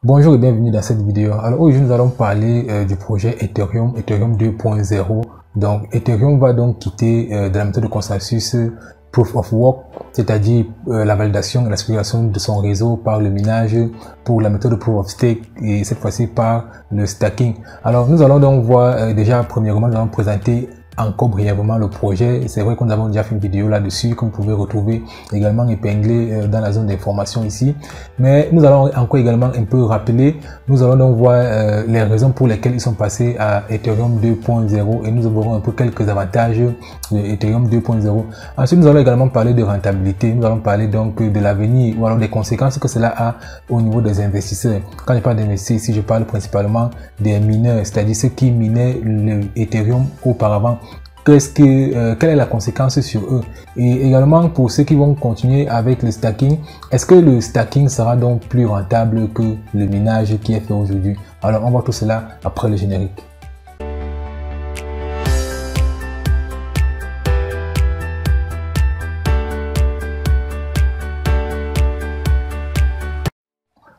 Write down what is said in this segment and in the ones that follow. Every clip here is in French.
Bonjour et bienvenue dans cette vidéo. Alors aujourd'hui nous allons parler du projet Ethereum 2.0. Donc Ethereum va donc quitter de la méthode de consensus Proof of Work, c'est-à-dire la validation et la sécurisation de son réseau par le minage, pour la méthode de Proof of Stake et cette fois-ci par le stacking. Alors nous allons donc voir déjà premièrement, nous allons présenter encore brièvement le projet. C'est vrai que nous avons déjà fait une vidéo là-dessus que vous pouvez retrouver également épinglée dans la zone d'information ici, mais nous allons encore également un peu rappeler, nous allons donc voir les raisons pour lesquelles ils sont passés à Ethereum 2.0 et nous verrons un peu quelques avantages de Ethereum 2.0. Ensuite nous allons également parler de rentabilité, nous allons parler donc de l'avenir ou alors des conséquences que cela a au niveau des investisseurs. Quand je parle d'investisseurs ici, je parle principalement des mineurs, c'est-à-dire ceux qui minaient le Ethereum auparavant. Quelle est la conséquence sur eux? Et également pour ceux qui vont continuer avec le stacking, est-ce que le stacking sera donc plus rentable que le minage qui est fait aujourd'hui? Alors on voit tout cela après le générique.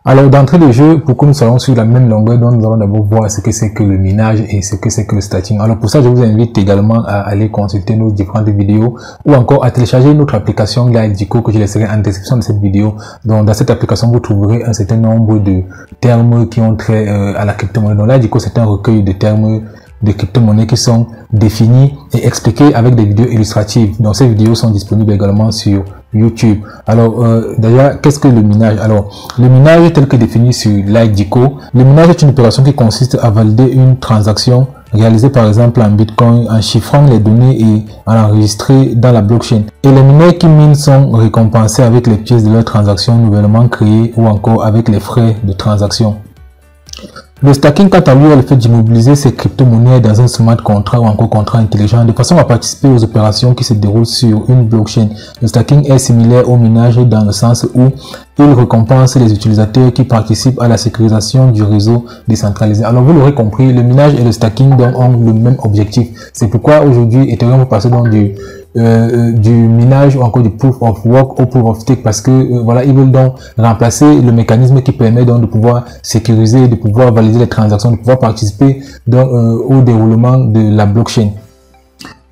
Alors d'entrée de jeu, pour que nous soyons sur la même longueur, donc nous allons d'abord voir ce que c'est que le minage et ce que c'est que le stacking. Alors pour ça, je vous invite également à aller consulter nos différentes vidéos ou encore à télécharger notre application Lidico que je laisserai en description de cette vidéo. Donc dans cette application, vous trouverez un certain nombre de termes qui ont trait à la crypto-monnaie. Donc Lidico, c'est un recueil de termes de crypto-monnaies qui sont définis et expliqués avec des vidéos illustratives. Donc ces vidéos sont disponibles également sur YouTube. Alors déjà, qu'est-ce que le minage? Alors le minage tel que défini sur Lidico, le minage est une opération qui consiste à valider une transaction réalisée par exemple en Bitcoin en chiffrant les données et en l'enregistrer dans la blockchain. Et les mineurs qui minent sont récompensés avec les pièces de leur transaction nouvellement créées ou encore avec les frais de transaction. Le stacking, quant à lui, est le fait d'immobiliser ces crypto-monnaies dans un smart contract ou encore contrat intelligent de façon à participer aux opérations qui se déroulent sur une blockchain. Le stacking est similaire au minage dans le sens où il récompense les utilisateurs qui participent à la sécurisation du réseau décentralisé. Alors vous l'aurez compris, le minage et le stacking donc ont le même objectif. C'est pourquoi aujourd'hui Ethereum va passer donc du minage ou encore du proof of work au proof of stake, parce que voilà, ils veulent donc remplacer le mécanisme qui permet donc de pouvoir sécuriser, de pouvoir valider les transactions, de pouvoir participer donc au déroulement de la blockchain.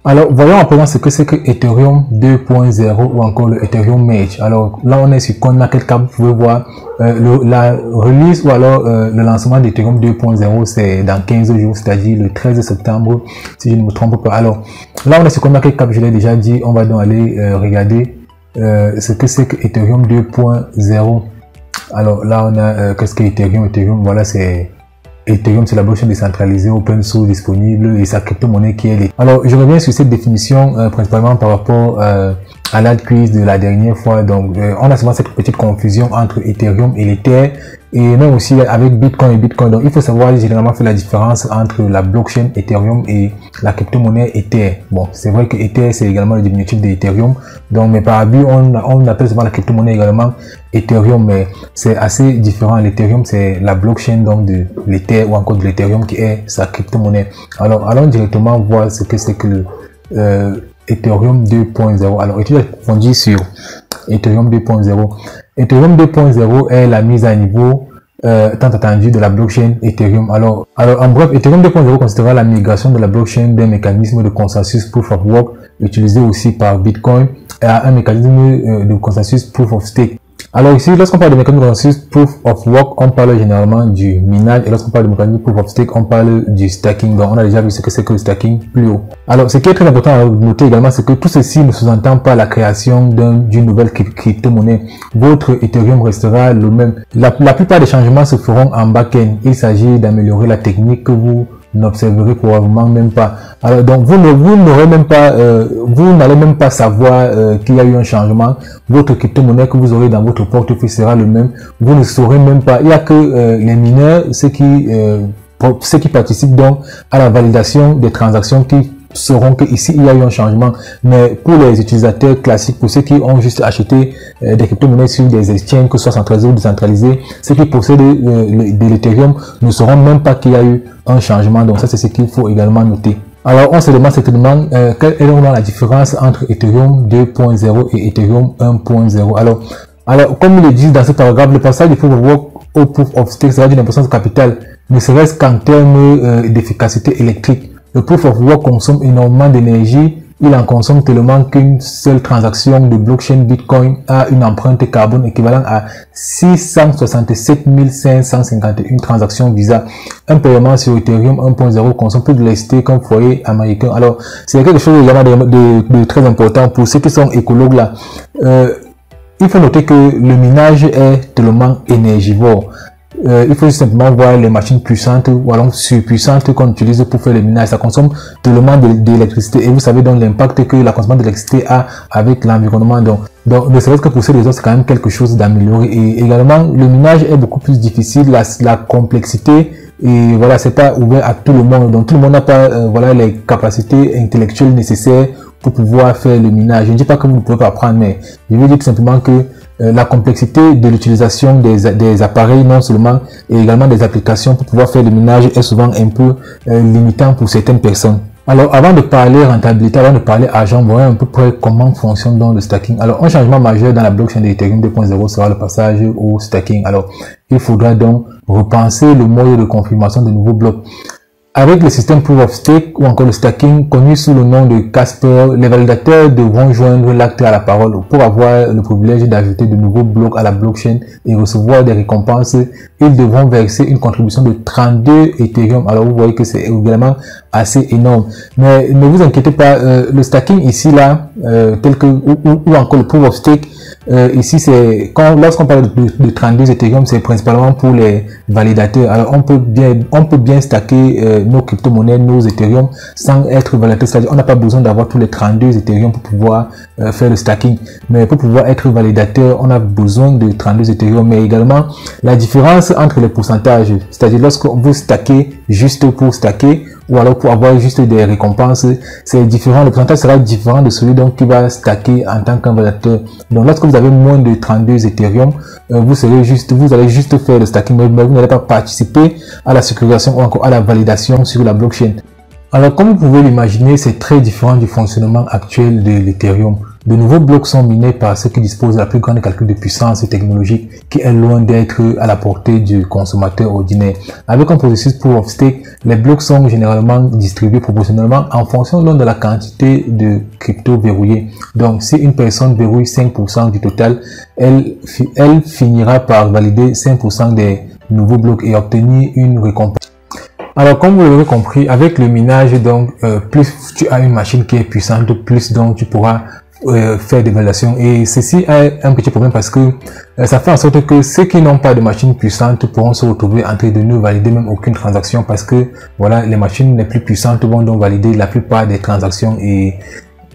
Alors voyons à présent ce que c'est que Ethereum 2.0 ou encore le Ethereum Merge. Alors là on est sur CoinMarketCap, vous pouvez voir la release ou alors le lancement d'Ethereum 2.0, c'est dans 15 jours, c'est-à-dire le 13 septembre si je ne me trompe pas. Alors là on est sur CoinMarketCap, je l'ai déjà dit, on va donc aller regarder ce que c'est que Ethereum 2.0. Alors là on a qu'est-ce que Ethereum? Ethereum, voilà, c'est Ethereum, c'est la blockchain décentralisée open source disponible et sa crypto-monnaie qui est. Alors je reviens sur cette définition principalement par rapport à l'alt-quiz de la dernière fois. Donc on a souvent cette petite confusion entre Ethereum et l'Ether, et même aussi avec Bitcoin et Bitcoin. Donc il faut savoir généralement faire la différence entre la blockchain Ethereum et la crypto-monnaie Ether. Bon, c'est vrai que Ether c'est également le diminutif d'Ethereum, donc mais par abus on appelle souvent la crypto-monnaie également Ethereum, mais c'est assez différent. L'Ethereum c'est la blockchain donc de l'Ether ou encore de l'Ethereum qui est sa crypto-monnaie. Alors allons directement voir ce que c'est que le Ethereum 2.0. Alors étude approfondie sur Ethereum 2.0. Ethereum 2.0 est la mise à niveau tant attendue de la blockchain Ethereum. Alors en bref, Ethereum 2.0 considérera la migration de la blockchain d'un mécanisme de consensus Proof of Work utilisé aussi par Bitcoin à un mécanisme de consensus Proof of Stake. Alors ici, lorsqu'on parle de mécanisme de consensus Proof of Work, on parle généralement du minage, et lorsqu'on parle de mécanisme Proof of Stake, on parle du stacking. Donc on a déjà vu ce que c'est que le stacking plus haut. Alors ce qui est très important à noter également, c'est que tout ceci ne sous-entend pas la création d'une nouvelle crypto-monnaie. Votre Ethereum restera le même. La plupart des changements se feront en back-end. Il s'agit d'améliorer la technique que vous n'observerez probablement même pas. Alors donc vous n'aurez même pas, vous n'allez même pas savoir qu'il y a eu un changement. Votre crypto-monnaie que vous aurez dans votre portefeuille sera le même. Vous ne saurez même pas. Il n'y a que les mineurs, ceux qui participent donc à la validation des transactions, qui sauront que ici il y a eu un changement. Mais pour les utilisateurs classiques, pour ceux qui ont juste acheté des crypto-monnaies sur des exchanges, que ce soit centralisés ou décentralisés, ceux qui possèdent de l'Ethereum ne sauront même pas qu'il y a eu un changement. Donc ça c'est ce qu'il faut également noter. Alors on se demande certainement quelle est donc la différence entre Ethereum 2.0 et Ethereum 1.0. Alors comme ils le disent dans ce paragraphe, le passage du proof of work au proof of stake sera d'une importance capitale, ne serait-ce qu'en termes d'efficacité électrique. Le proof of work consomme énormément d'énergie. Il en consomme tellement qu'une seule transaction de blockchain Bitcoin a une empreinte carbone équivalente à 667 551 transactions Visa. Un paiement sur Ethereum 1.0 consomme plus de l'électricité qu'un foyer américain. Alors, c'est quelque chose de très important pour ceux qui sont écologues là. Il faut noter que le minage est tellement énergivore. Il faut simplement voir les machines puissantes ou alors surpuissantes qu'on utilise pour faire le minage. Ça consomme tellement d'électricité et vous savez donc l'impact que la consommation d'électricité a avec l'environnement. Donc ne serait-ce que pour ces raisons, c'est quand même quelque chose d'amélioré. Et également, le minage est beaucoup plus difficile, la complexité, et voilà, c'est pas ouvert à tout le monde. Donc tout le monde n'a pas voilà, les capacités intellectuelles nécessaires pour pouvoir faire le minage. Je ne dis pas que vous ne pouvez pas apprendre, mais je veux dire tout simplement que la complexité de l'utilisation des appareils non seulement et également des applications pour pouvoir faire le minage est souvent un peu limitant pour certaines personnes. Alors avant de parler rentabilité, avant de parler argent, voyons un peu près comment fonctionne donc le stacking. Alors un changement majeur dans la blockchain d'Ethereum 2.0 sera le passage au stacking. Alors il faudra donc repenser le mode de confirmation de nouveaux blocs. Avec le système Proof of Stake ou encore le stacking connu sous le nom de Casper, les validateurs devront joindre l'acte à la parole pour avoir le privilège d'ajouter de nouveaux blocs à la blockchain et recevoir des récompenses. Ils devront verser une contribution de 32 Ethereum. Alors vous voyez que c'est également assez énorme. Mais ne vous inquiétez pas, le stacking ici là, tel que ou encore le Proof of Stake, ici c'est lorsqu'on parle de 32 Ethereum, c'est principalement pour les validateurs. Alors on peut bien stacker nos crypto-monnaies, nos Ethereum sans être validateur. C'est-à-dire on n'a pas besoin d'avoir tous les 32 Ethereum pour pouvoir faire le stacking. Mais pour pouvoir être validateur, on a besoin de 32 Ethereum. Mais également la différence entre les pourcentages, c'est-à-dire lorsqu'on veut stacker juste pour stacker ou alors pour avoir juste des récompenses, c'est différent. Le pourcentage sera différent de celui donc qui va stacker en tant qu'un validateur. Donc lorsque vous avez moins de 32 Ethereum, vous allez juste faire le stacking, mais vous n'allez pas participer à la sécurisation ou encore à la validation sur la blockchain. Alors comme vous pouvez l'imaginer, c'est très différent du fonctionnement actuel de l'Ethereum. De nouveaux blocs sont minés par ceux qui disposent de la plus grande calcul de puissance technologique qui est loin d'être à la portée du consommateur ordinaire. Avec un processus Proof of Stake, les blocs sont généralement distribués proportionnellement en fonction de la quantité de crypto verrouillé. Donc si une personne verrouille 5% du total, elle finira par valider 5% des nouveaux blocs et obtenir une récompense. Alors comme vous l'avez compris, avec le minage, donc plus tu as une machine qui est puissante, plus donc tu pourras faire des validations. Et ceci a un petit problème parce que ça fait en sorte que ceux qui n'ont pas de machine puissante pourront se retrouver en train de ne valider même aucune transaction parce que voilà, les machines les plus puissantes vont donc valider la plupart des transactions et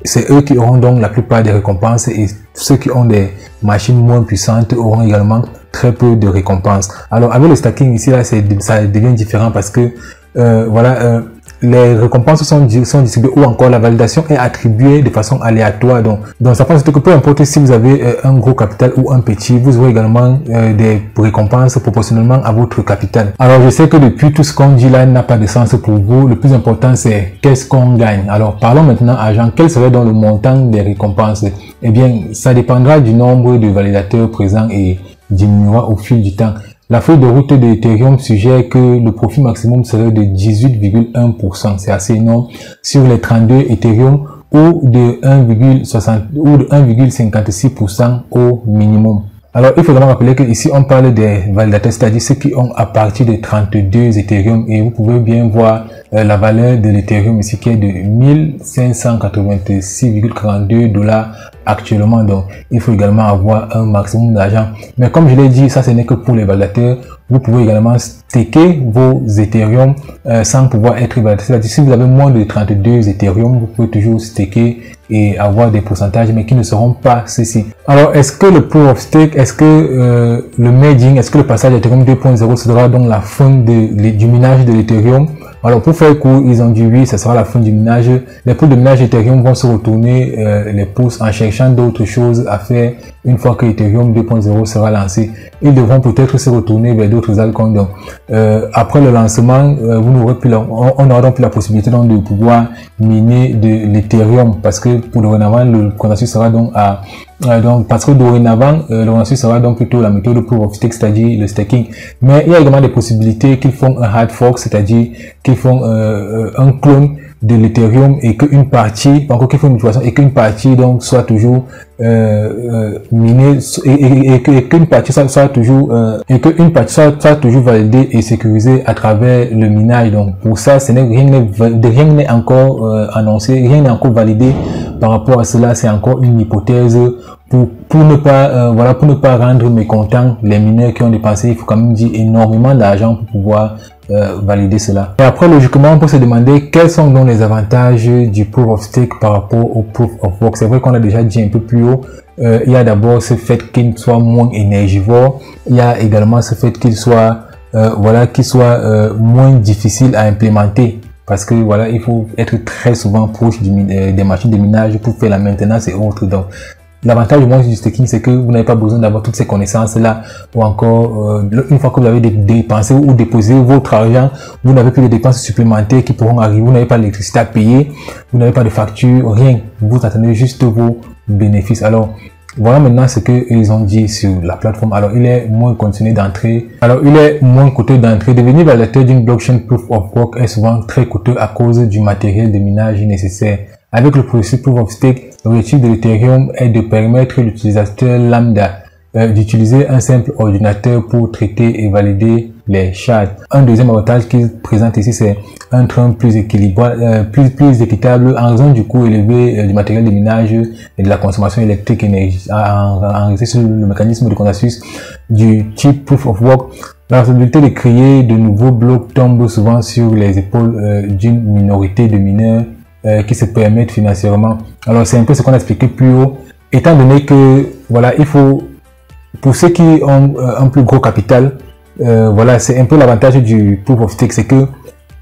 c'est eux qui auront donc la plupart des récompenses et ceux qui ont des machines moins puissantes auront également très peu de récompenses. Alors avec le stacking ici là, ça devient différent parce que voilà, les récompenses sont distribuées ou encore la validation est attribuée de façon aléatoire. Donc ça pense que peu importe si vous avez un gros capital ou un petit, vous aurez également des récompenses proportionnellement à votre capital. Alors je sais que depuis tout ce qu'on dit là n'a pas de sens pour vous. Le plus important c'est qu'est-ce qu'on gagne. Alors parlons maintenant argent. Quel serait donc le montant des récompenses? Eh bien ça dépendra du nombre de validateurs présents et diminuera au fil du temps. La feuille de route de Ethereum suggère que le profit maximum serait de 18,1%. C'est assez énorme sur les 32 Ethereum ou de 1,56% au minimum. Alors, il faut vraiment rappeler que ici on parle des validateurs, c'est-à-dire ceux qui ont à partir de 32 Ethereum et vous pouvez bien voir la valeur de l'Ethereum ici qui est de 1586,42 $ actuellement. Donc, il faut également avoir un maximum d'argent. Mais comme je l'ai dit, ça ce n'est que pour les validateurs. Vous pouvez également staker vos Ethereum sans pouvoir être validateur. C'est-à-dire si vous avez moins de 32 Ethereum, vous pouvez toujours staker et avoir des pourcentages, mais qui ne seront pas ceci. Alors, est-ce que le Proof of Stake, est-ce que le merging, est-ce que le passage d'Ethereum 2.0 sera donc la fin du minage de l'Ethereum? Alors, pour faire court, ils ont dit oui, ça sera la fin du minage. Les poules de minage Ethereum vont se retourner les pouces en cherchant d'autres choses à faire une fois que Ethereum 2.0 sera lancé. Ils devront peut-être se retourner vers d'autres altcoins. Donc, après le lancement, on aura donc plus la possibilité donc de pouvoir miner de l'Ethereum parce que pour dorénavant, le consensus sera donc à Donc, parce que dorénavant, le consensus sera donc plutôt la méthode proof of stake, c'est-à-dire le staking. Mais il y a également des possibilités qu'ils font un hard fork, c'est-à-dire qu'ils font un clone de l'Ethereum et qu'une partie, encore qu'ils font une mutation et qu'une partie donc soit toujours minée et qu'une partie soit toujours validée et sécurisée à travers le minage. Donc pour ça, rien n'est encore annoncé, rien n'est encore validé par rapport à cela. C'est encore une hypothèse pour ne pas rendre mécontents les mineurs qui ont dépensé, il faut quand même dire énormément d'argent pour pouvoir valider cela. Et après, logiquement, on peut se demander quels sont donc les avantages du proof of stake par rapport au proof of work. C'est vrai qu'on a déjà dit un peu plus haut. Il y a d'abord ce fait qu'il soit moins énergivore. Il y a également ce fait qu'il soit moins difficile à implémenter. Parce que voilà, il faut être très souvent proche des machines de minage pour faire la maintenance et autres. Donc, l'avantage du staking, c'est que vous n'avez pas besoin d'avoir toutes ces connaissances-là, ou encore, une fois que vous avez dépensé ou déposé votre argent, vous n'avez plus de dépenses supplémentaires qui pourront arriver. Vous n'avez pas d'électricité à payer, vous n'avez pas de facture, rien. Vous attendez juste vos bénéfices. Alors, voilà maintenant ce qu'ils ont dit sur la plateforme. Alors, il est moins coûteux d'entrée. Devenir validateur d'une blockchain proof of work est souvent très coûteux à cause du matériel de minage nécessaire. Avec le processus proof of stake, l'objectif de l'Ethereum est de permettre à l'utilisateur lambda d'utiliser un simple ordinateur pour traiter et valider les shards. Un deuxième avantage qu'il présente ici, c'est un train plus équilibré, plus équitable en raison du coût élevé du matériel de minage et de la consommation électrique en raison sur le mécanisme de consensus du type proof of work. La responsabilité de créer de nouveaux blocs tombe souvent sur les épaules d'une minorité de mineurs qui se permettent financièrement. Alors c'est un peu ce qu'on a expliqué plus haut, étant donné que voilà, il faut, pour ceux qui ont un plus gros capital, voilà, c'est un peu l'avantage du proof of stake, c'est que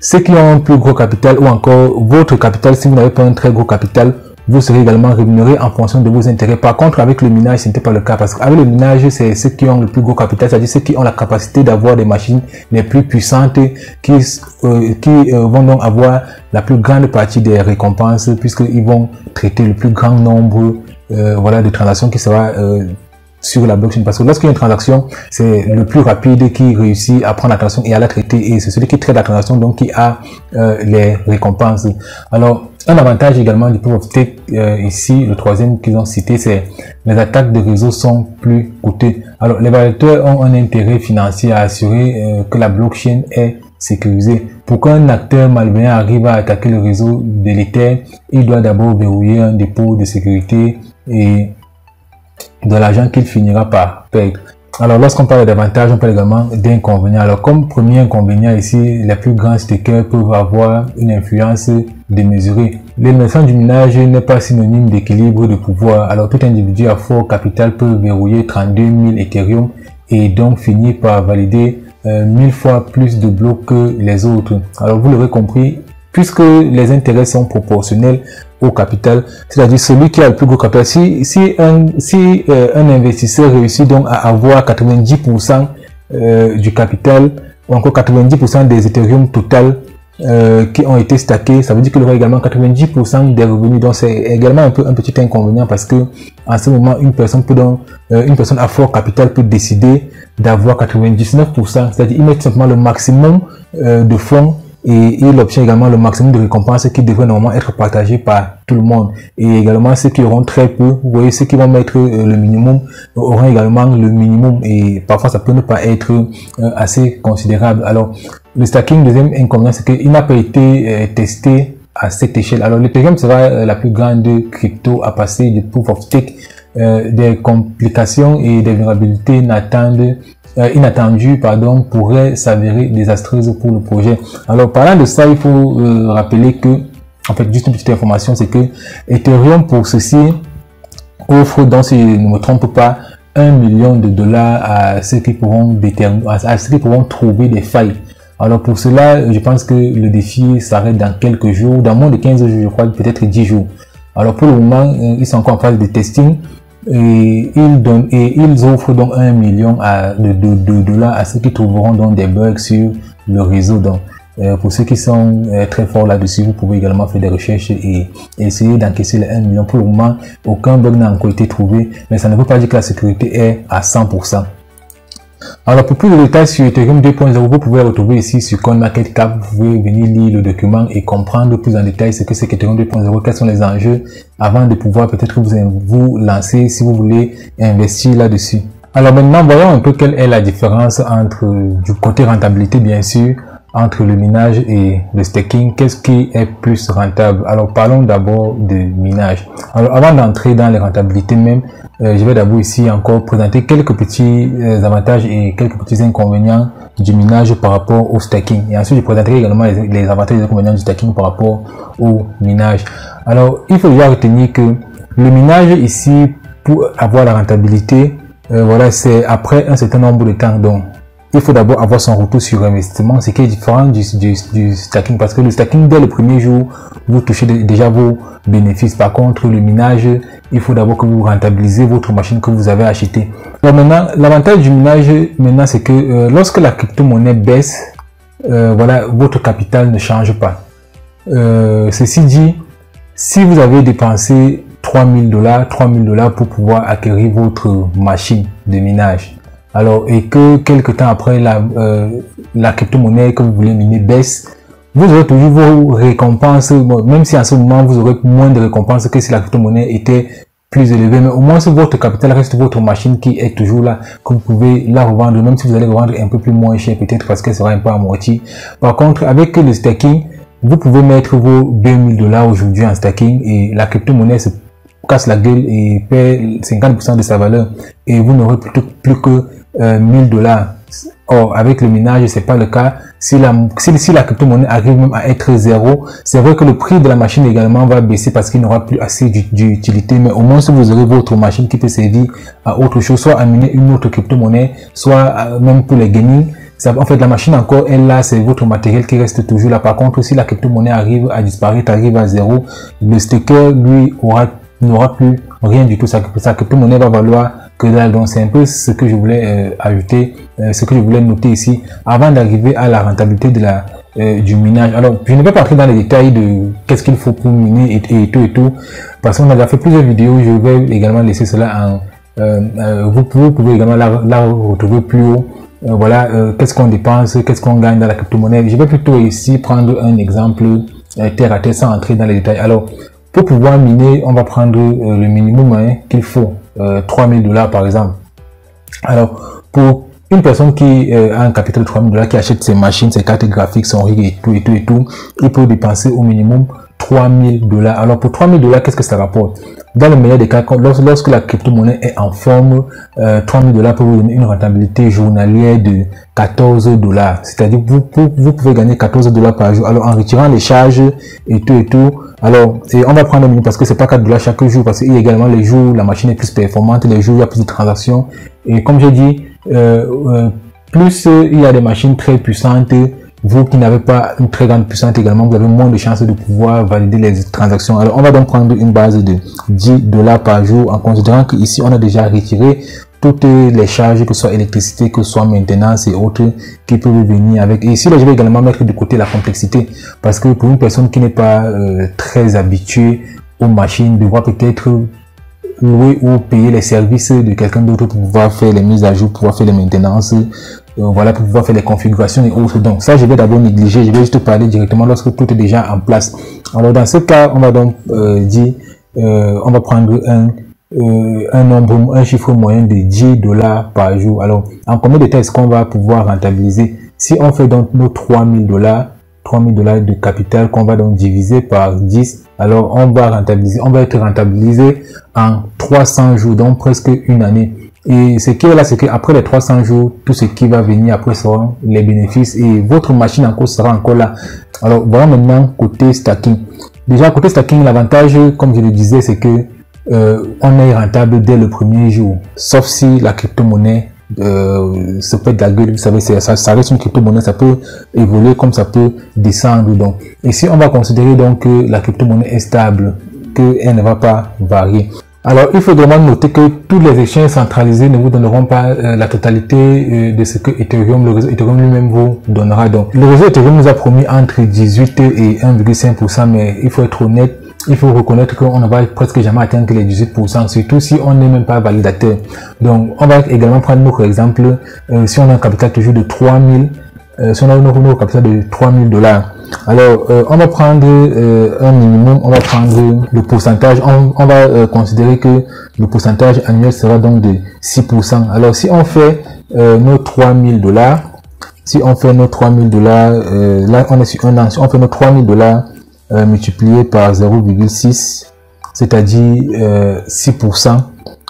ceux qui ont un plus gros capital ou encore votre capital, si vous n'avez pas un très gros capital, vous serez également rémunéré en fonction de vos intérêts. Par contre, avec le minage, ce n'était pas le cas, parce qu'avec le minage, c'est ceux qui ont le plus gros capital, c'est-à-dire ceux qui ont la capacité d'avoir des machines les plus puissantes qui vont donc avoir la plus grande partie des récompenses, puisqu'ils vont traiter le plus grand nombre voilà, de transactions qui sera sur la blockchain. Parce que lorsqu'il y a une transaction, c'est le plus rapide qui réussit à prendre la transaction et à la traiter, et c'est celui qui traite la transaction donc qui a les récompenses. Alors, un avantage également du proof of stake ici, le troisième qu'ils ont cité, c'est les attaques de réseau sont plus coûteuses. Alors, les validateurs ont un intérêt financier à assurer que la blockchain est sécurisée. Pour qu'un acteur malveillant arrive à attaquer le réseau de l'Ether, il doit d'abord verrouiller un dépôt de sécurité et de l'argent qu'il finira par perdre. Alors, lorsqu'on parle d'avantages, on parle également d'inconvénients. Alors, comme premier inconvénient ici, les plus grands stakers peuvent avoir une influence démesurée. L'émergence du minage n'est pas synonyme d'équilibre de pouvoir. Alors, tout individu à fort capital peut verrouiller 32 000 Ethereum et donc finir par valider 1000 fois plus de blocs que les autres. Alors, vous l'aurez compris, puisque les intérêts sont proportionnels au capital, c'est-à-dire celui qui a le plus gros capital. Si un investisseur réussit donc à avoir 90% du capital, ou encore 90% des Ethereum total qui ont été stackés, ça veut dire qu'il aura également 90% des revenus. Donc c'est également un petit inconvénient, parce que en ce moment une personne à fort capital peut décider d'avoir 99%, c'est-à-dire il met tout simplement le maximum de fonds et il obtient également le maximum de récompenses qui devrait normalement être partagé par tout le monde. Et également ceux qui auront très peu, vous voyez, ceux qui vont mettre le minimum auront également le minimum, et parfois ça peut ne pas être assez considérable. Alors le stacking, deuxième inconvénient, c'est qu'il n'a pas été testé à cette échelle. Alors l'Ethereum sera la plus grande crypto à passer de proof of stake. Des complications et des vulnérabilités inattendues pourraient s'avérer désastreuses pour le projet. Alors parlant de ça, il faut rappeler que, en fait, juste une petite information, c'est que Ethereum pour ceci offre, donc si je ne me trompe pas, $1 million à ceux qui pourront trouver des failles. Alors pour cela, je pense que le défi s'arrête dans quelques jours, dans moins de 15 jours, je crois, peut-être 10 jours. Alors pour le moment, ils sont encore en phase de testing. Et ils offrent donc $1 million à ceux qui trouveront donc des bugs sur le réseau. Donc Pour ceux qui sont très forts là-dessus, vous pouvez également faire des recherches et essayer d'encaisser les 1 million. Pour le moment, aucun bug n'a encore été trouvé, mais ça ne veut pas dire que la sécurité est à 100%. Alors pour plus de détails sur Ethereum 2.0, vous pouvez retrouver ici sur CoinMarketCap. Vous pouvez venir lire le document et comprendre plus en détail ce que c'est qu'Ethereum 2.0, quels sont les enjeux avant de pouvoir peut-être vous lancer si vous voulez investir là-dessus. Alors maintenant, voyons un peu quelle est la différence entre, du côté rentabilité bien sûr, entre le minage et le staking. Qu'est-ce qui est plus rentable? Alors parlons d'abord de minage. Alors avant d'entrer dans les rentabilités même, je vais d'abord ici encore présenter quelques petits avantages et quelques petits inconvénients du minage par rapport au staking. Et ensuite, je présenterai également les avantages et les inconvénients du staking par rapport au minage. Alors, il faut déjà retenir que le minage ici, pour avoir la rentabilité, voilà, c'est après un certain nombre de temps. Donc, il faut d'abord avoir son retour sur investissement, ce qui est différent du stacking, parce que le stacking, dès le premier jour, vous touchez déjà vos bénéfices. Par contre, le minage, il faut d'abord que vous rentabilisez votre machine que vous avez achetée. Alors maintenant, l'avantage du minage, maintenant, c'est que lorsque la crypto-monnaie baisse, voilà, votre capital ne change pas. Ceci dit, si vous avez dépensé 3000 $, pour pouvoir acquérir votre machine de minage, alors, et que quelques temps après la crypto-monnaie que vous voulez miner baisse, vous aurez toujours vos récompenses, même si en ce moment vous aurez moins de récompenses que si la crypto-monnaie était plus élevée, mais au moins si votre capital reste votre machine qui est toujours là, que vous pouvez la revendre, même si vous allez revendre un peu plus moins cher peut-être parce qu'elle sera un peu amortie. Par contre, avec le staking, vous pouvez mettre vos 2000 $ aujourd'hui en staking et la crypto-monnaie se casse la gueule et perd 50% de sa valeur et vous n'aurez plus que 1000 $. Or, avec le minage, c'est pas le cas. Si la crypto-monnaie arrive même à être zéro, c'est vrai que le prix de la machine également va baisser parce qu'il n'aura plus assez d'utilité. Mais au moins, si vous aurez votre machine qui peut servir à autre chose, soit à miner une autre crypto-monnaie, soit même pour les gaming, en fait, la machine encore est là, c'est votre matériel qui reste toujours là. Par contre, si la crypto-monnaie arrive à disparaître, arrive à zéro, le staker, lui, n'aura plus rien du tout. Sa crypto-monnaie va valoir que dalle. Donc c'est un peu ce que je voulais ajouter, ce que je voulais noter ici avant d'arriver à la rentabilité de du minage. Alors je ne vais pas entrer dans les détails de qu'est-ce qu'il faut pour miner et tout parce qu'on a déjà fait plusieurs vidéos. Je vais également laisser cela en vous pouvez également la retrouver plus haut. Voilà, qu'est-ce qu'on dépense, qu'est-ce qu'on gagne dans la crypto-monnaie. Je vais plutôt ici prendre un exemple terre à terre sans entrer dans les détails. Alors pour pouvoir miner, on va prendre le minimum qu'il faut, 3000 $ par exemple. Alors, pour une personne qui a un capital de 3000 $, qui achète ses machines, ses cartes graphiques, son rig et tout, il peut dépenser au minimum 3000 $. Alors, pour 3000 $, qu'est-ce que ça rapporte? Dans le meilleur des cas, lorsque la crypto-monnaie est en forme, 3000 $ peut vous donner une rentabilité journalière de 14 $. C'est-à-dire, vous pouvez gagner 14 $ par jour. Alors, en retirant les charges et tout, alors, on va prendre un minimum parce que c'est pas 4 $ chaque jour, parce qu'il y a également les jours où la machine est plus performante, les jours où il y a plus de transactions. Et comme j'ai dit, plus il y a des machines très puissantes, vous qui n'avez pas une très grande puissance également, vous avez moins de chances de pouvoir valider les transactions. Alors, on va donc prendre une base de 10 $ par jour en considérant qu'ici, on a déjà retiré toutes les charges, que ce soit électricité, que ce soit maintenance et autres qui peuvent venir avec. Et ici, là, je vais également mettre de côté la complexité parce que pour une personne qui n'est pas très habituée aux machines, devoir peut-être louer ou payer les services de quelqu'un d'autre pour pouvoir faire les mises à jour, pour pouvoir faire les maintenances, voilà, pour pouvoir faire les configurations et autres. Donc ça, je vais d'abord négliger, je vais juste parler directement lorsque tout est déjà en place. Alors dans ce cas, on va donc dire, on va prendre un chiffre moyen de 10 $ par jour. Alors, en combien de temps est-ce qu'on va pouvoir rentabiliser? Si on fait donc nos 3000 $ de capital qu'on va donc diviser par 10, alors on va être rentabilisé en 300 jours, donc presque une année. Et ce qui est là, c'est qu'après les 300 jours, tout ce qui va venir après seront les bénéfices et votre machine encore sera encore là. Alors, voilà maintenant côté stacking. Déjà, côté stacking, l'avantage, comme je le disais, c'est que on est rentable dès le premier jour, sauf si la crypto-monnaie se pète la gueule. Vous savez, ça reste une crypto-monnaie, ça peut évoluer comme ça peut descendre. Donc, et si on va considérer donc que la crypto-monnaie est stable, qu'elle ne va pas varier. Alors, il faut vraiment noter que tous les exchanges centralisés ne vous donneront pas la totalité de ce que Ethereum, le réseau Ethereum lui-même vous donnera. Donc, le réseau Ethereum nous a promis entre 18 et 1,5%, mais il faut être honnête, il faut reconnaître qu'on ne va presque jamais atteindre que les 18%, surtout si on n'est même pas validateur. Donc, on va également prendre notre exemple, si on a un capital toujours de 3000, si on a notre capital de $3000. Alors, on va prendre un minimum, on va prendre le pourcentage, on va considérer que le pourcentage annuel sera donc de 6%. Alors, si on fait nos $3000, si on fait nos $3000, là on est sur un an, si on fait nos $3000 multiplié par 0,6, c'est-à-dire 6%,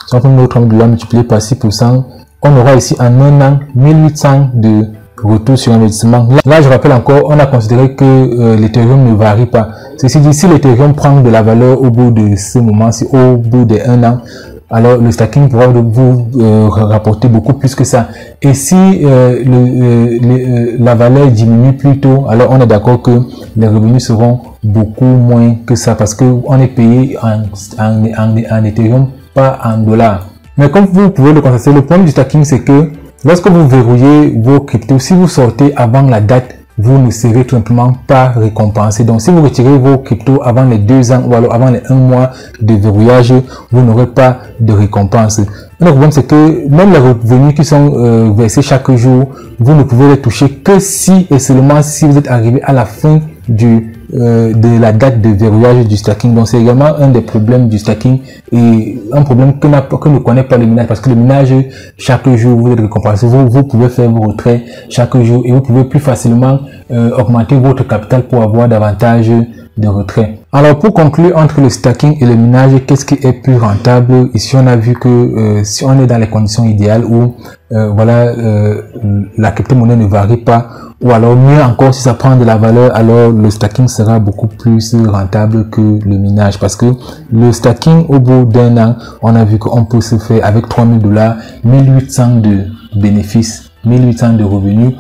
si on fait nos $3000 multiplié par 6%, on aura ici en un an 1800 de retour sur investissement. Là, je rappelle encore, on a considéré que l'Ethereum ne varie pas. Ceci dit, si l'Ethereum prend de la valeur au bout de ce moment, si au bout d'un an, alors le stacking pourra vous rapporter beaucoup plus que ça. Et si la valeur diminue plus tôt, alors on est d'accord que les revenus seront beaucoup moins que ça parce que on est payé en Ethereum, pas en dollars. Mais comme vous pouvez le constater, le problème du stacking, c'est que lorsque vous verrouillez vos cryptos, si vous sortez avant la date, vous ne serez tout simplement pas récompensé. Donc, si vous retirez vos cryptos avant les 2 ans ou alors avant les 1 mois de verrouillage, vous n'aurez pas de récompense. Le problème, c'est que même les revenus qui sont versés chaque jour, vous ne pouvez les toucher que si et seulement si vous êtes arrivé à la fin de la date de verrouillage du stacking. Donc, c'est également un des problèmes du stacking et un problème que ne connaît pas le minage parce que le minage, chaque jour, vous êtes récompensé. Vous pouvez faire vos retraits chaque jour et vous pouvez plus facilement augmenter votre capital pour avoir davantage de retrait. Alors, pour conclure, entre le stacking et le minage, qu'est-ce qui est plus rentable? Ici, on a vu que si on est dans les conditions idéales où la crypto-monnaie ne varie pas, ou alors mieux encore, si ça prend de la valeur, alors le stacking sera beaucoup plus rentable que le minage parce que le stacking, au bout d'un an, on a vu qu'on peut se faire avec $3000, 1800 de bénéfices, 1800 de revenus,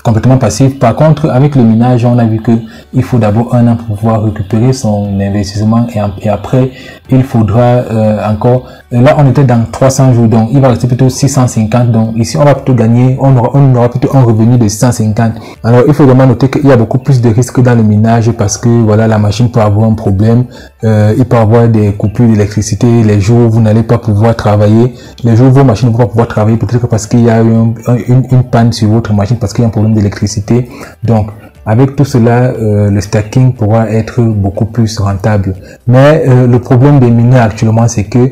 complètement passif. Par contre, avec le minage, on a vu que il faut d'abord un an pour pouvoir récupérer son investissement et après, il faudra encore, là on était dans 300 jours, donc il va rester plutôt 650, donc ici on va plutôt gagner, on aura plutôt un revenu de 650. Alors il faut vraiment noter qu'il y a beaucoup plus de risques dans le minage parce que voilà, la machine peut avoir un problème, il peut avoir des coupures d'électricité, les jours où vous n'allez pas pouvoir travailler, les jours où vos machines ne vont pas pouvoir travailler, peut-être parce qu'il y a une panne sur votre machine, parce qu'il y a un problème d'électricité. Donc avec tout cela, le stacking pourra être beaucoup plus rentable. Mais le problème des mineurs actuellement, c'est que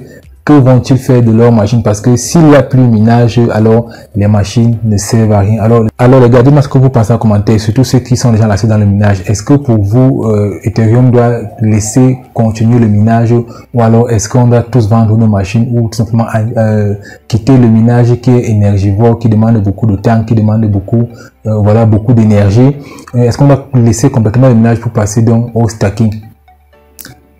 vont-ils faire de leurs machines? Parce que s'il n'y a plus minage, alors les machines ne servent à rien. Alors les gars, dites-moi ce que vous pensez en commentaire, surtout ceux qui sont déjà lancés dans le minage. Est-ce que pour vous, Ethereum doit laisser continuer le minage, ou alors est-ce qu'on doit tous vendre nos machines, ou tout simplement quitter le minage qui est énergivore, qui demande beaucoup de temps, qui demande beaucoup beaucoup d'énergie? Est-ce qu'on doit laisser complètement le minage pour passer donc au stacking?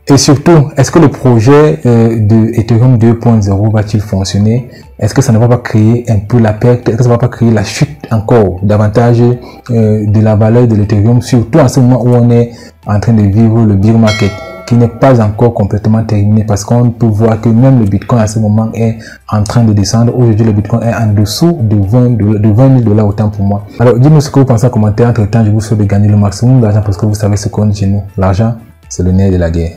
Et surtout, est-ce que le projet de Ethereum 2.0 va-t-il fonctionner? Est-ce que ça ne va pas créer un peu la perte? Est-ce que ça ne va pas créer la chute encore davantage de la valeur de l'Ethereum, surtout en ce moment où on est en train de vivre le bear market, qui n'est pas encore complètement terminé, parce qu'on peut voir que même le Bitcoin à ce moment est en train de descendre. Aujourd'hui, le Bitcoin est en dessous de 20 000 $, autant pour moi. Alors, dites-nous ce que vous pensez en commentaire. Entre temps, je vous souhaite de gagner le maximum d'argent parce que vous savez ce qu'on dit chez nous. L'argent, c'est le nerf de la guerre.